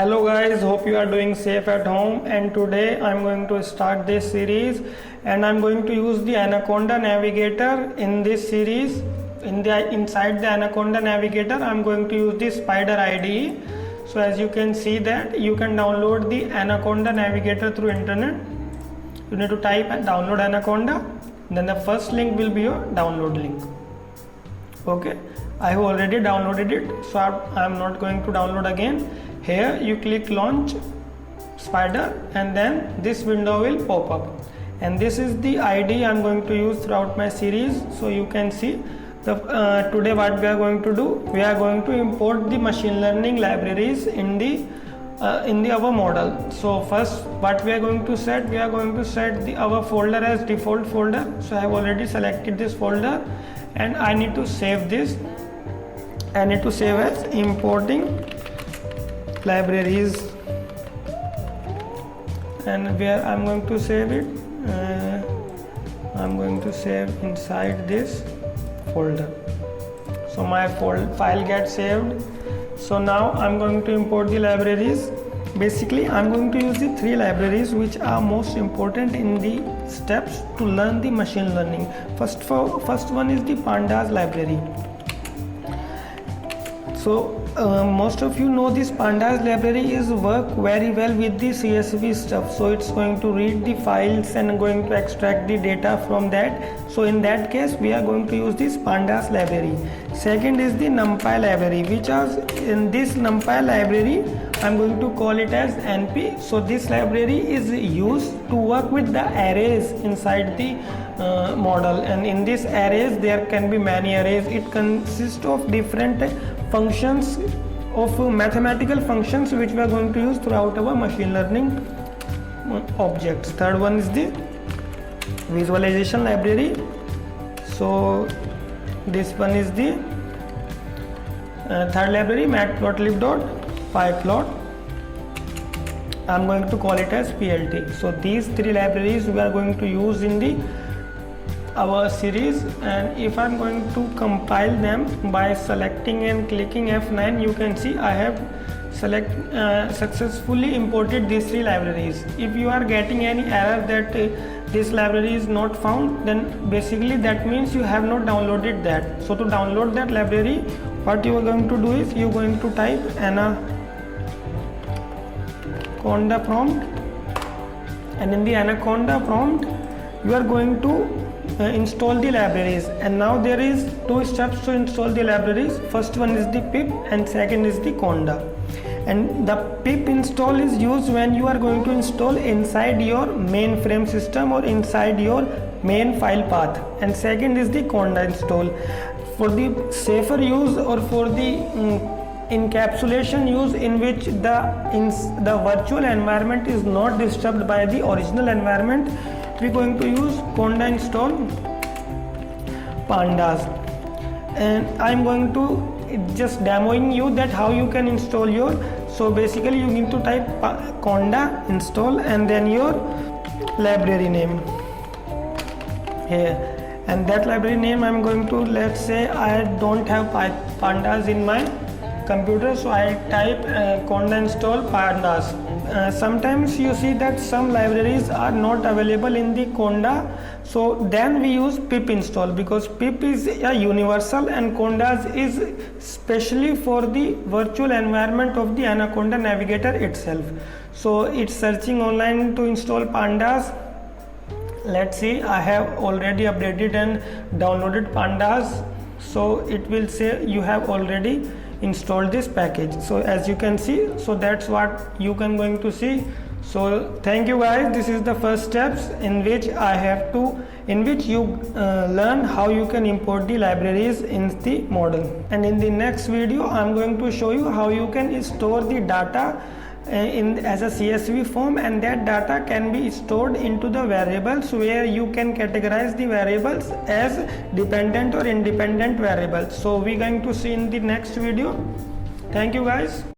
Hello guys, hope you are doing safe at home, and today I'm going to start this series and I'm going to use the Anaconda Navigator in this series. Inside the Anaconda Navigator I'm going to use the Spyder IDE. So as you can see that you can download the Anaconda Navigator through internet. You need to type and download Anaconda, then the first link will be your download link. Okay, I have already downloaded it, so I'm not going to download again. Here you click launch Spyder and then this window will pop up, and this is the ID I'm going to use throughout my series. So you can see today what we are going to do, we are going to import the machine learning libraries in our model. So first what we are going to set, we are going to set our folder as default folder. So I have already selected this folder and I need to save this. I need to save as importing libraries, and where I'm going to save it, I'm going to save inside this folder. So my file gets saved. So now I'm going to import the libraries. Basically I'm going to use the three libraries which are most important in the steps to learn the machine learning. First one is the Pandas library. So most of you know this Pandas library is work very well with the CSV stuff. So it's going to read the files and going to extract the data from that. So in that case we are going to use this Pandas library. Second is the NumPy library, which is in this NumPy library I'm going to call it as NP. So this library is used to work with the arrays inside the model, and in these arrays there can be many arrays. It consists of different functions of mathematical functions which we are going to use throughout our machine learning objects. Third one is the visualization library. So this one is the third library, matplotlib.pyplot. I'm going to call it as PLT. So these three libraries we are going to use in our series, and if I'm going to compile them by selecting and clicking F9, you can see I have successfully imported these three libraries. If you are getting any error that this library is not found, then basically that means you have not downloaded that. So to download that library, what you are going to do is you are going to type Anaconda prompt, and in the Anaconda prompt you are going to install the libraries. And now there is two steps to install the libraries. First one is the pip and second is the conda. And the pip install is used when you are going to install inside your mainframe system or inside your main file path, and second is the conda install. For the safer use or for the encapsulation use in which the virtual environment is not disturbed by the original environment, we're going to use conda install pandas. And I'm going to just demoing you that how you can install your. So basically you need to type conda install and then your library name here, and that library name I'm going to, let's say I don't have pandas in my computer, so I type conda install pandas. Sometimes you see that some libraries are not available in the conda, so then we use pip install, because pip is a universal and condas is specially for the virtual environment of the Anaconda Navigator itself. So it's searching online to install pandas. Let's see, I have already updated and downloaded pandas, so it will say you have already installed this package. So as you can see, so that's what you can going to see. So thank you guys, this is the first steps in which you learn how you can import the libraries in the model. And in the next video I'm going to show you how you can store the data as a CSV form, and that data can be stored into the variables where you can categorize the variables as dependent or independent variables. So we're going to see in the next video. Thank you guys.